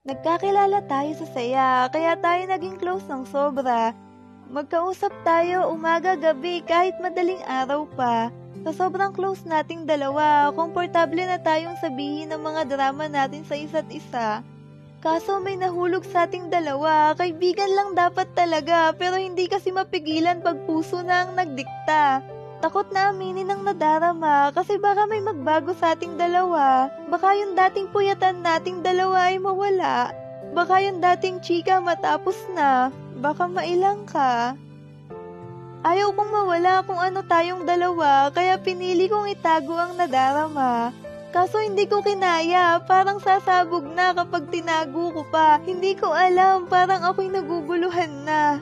Nagkakilala tayo sa saya, kaya tayo naging close ng sobra. Magkausap tayo umaga-gabi kahit madaling araw pa. Sa sobrang close nating dalawa, komportable na tayong sabihin ng mga drama natin sa isa't isa. Kaso may nahulog sa ating dalawa, kaibigan lang dapat talaga, pero hindi kasi mapigilan pag puso na ang nagdikta. Takot na aminin ang nadarama kasi baka may magbago sa ating dalawa. Baka yung dating puyatan nating dalawa ay mawala. Baka yung dating chika matapos na. Baka mailang ka. Ayaw kong mawala kung ano tayong dalawa, kaya pinili kong itago ang nadarama. Kaso hindi ko kinaya, parang sasabog na kapag tinago ko pa. Hindi ko alam, parang ako'y naguguluhan na.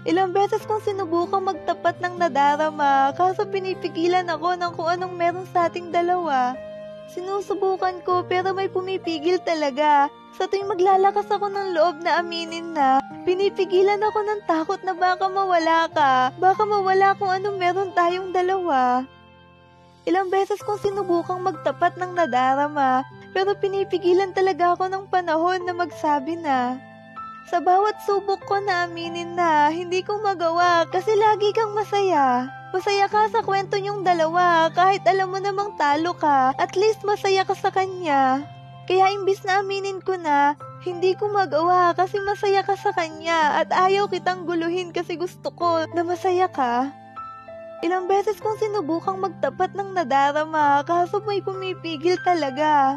Ilang beses kong sinubukang magtapat ng nadarama, kaso pinipigilan ako ng kung anong meron sa ating dalawa. Sinusubukan ko pero may pumipigil talaga. Sa tuwing maglalakas ako ng loob na aminin na, pinipigilan ako ng takot na baka mawala ka. Baka mawala kung anong meron tayong dalawa. Ilang beses kong sinubukang magtapat ng nadarama, pero pinipigilan talaga ako ng panahon na magsabi na. Sa bawat subok ko na aminin na, hindi ko magawa kasi lagi kang masaya. Masaya ka sa kwento niyong dalawa, kahit alam mo namang talo ka, at least masaya ka sa kanya. Kaya imbis na aminin ko na, hindi ko magawa kasi masaya ka sa kanya at ayaw kitang guluhin kasi gusto ko na masaya ka. Ilang beses kong sinubukang magtapat ng nadarama, kaso may pumipigil talaga.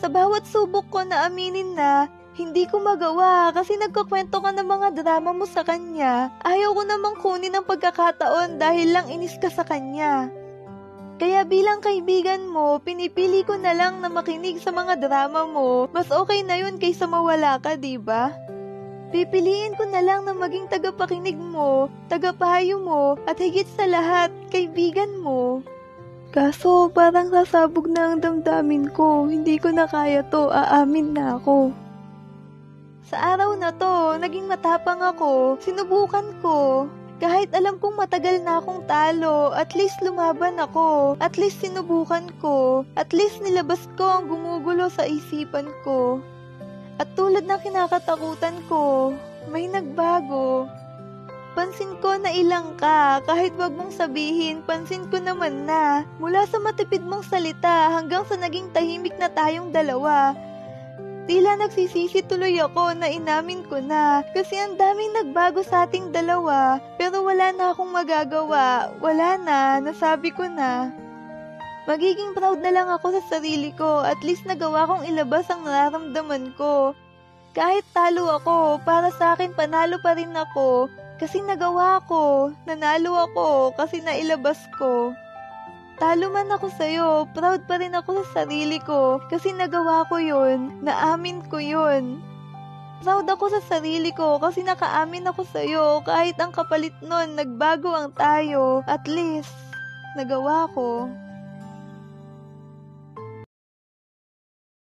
Sa bawat subok ko na aminin na, hindi ko magawa kasi nagkukwento ka ng mga drama mo sa kanya. Ayaw ko namang kunin ang pagkakataon dahil lang inis ka sa kanya. Kaya bilang kaibigan mo, pinipili ko na lang na makinig sa mga drama mo. Mas okay na yun kaysa mawala ka, diba? Pipiliin ko na lang na maging tagapakinig mo, tagapayo mo, at higit sa lahat, kaibigan mo. Kaso parang sasabog na ang damdamin ko, hindi ko na kaya to, aamin na ako. Sa araw na to, naging matapang ako, sinubukan ko. Kahit alam kong matagal na akong talo, at least lumaban ako, at least sinubukan ko, at least nilabas ko ang gumugulo sa isipan ko. At tulad ng kinakatakutan ko, may nagbago. Pansin ko na ilang ka, kahit wag mong sabihin, pansin ko naman na. Mula sa matipid mong salita hanggang sa naging tahimik na tayong dalawa. Tila nagsisisi tuloy ako na inamin ko na kasi ang daming nagbago sa ating dalawa pero wala na akong magagawa, wala na, nasabi ko na. Magiging proud na lang ako sa sarili ko, at least nagawa kong ilabas ang nararamdaman ko. Kahit talo ako, para sa akin panalo pa rin ako kasi nagawa ko, nanalo ako kasi nailabas ko. Talo man ako sa'yo, proud pa rin ako sa sarili ko kasi nagawa ko yun, naamin ko yun. Proud ako sa sarili ko kasi nakaamin ako sa'yo kahit ang kapalit nun nagbago ang tayo, at least, nagawa ko.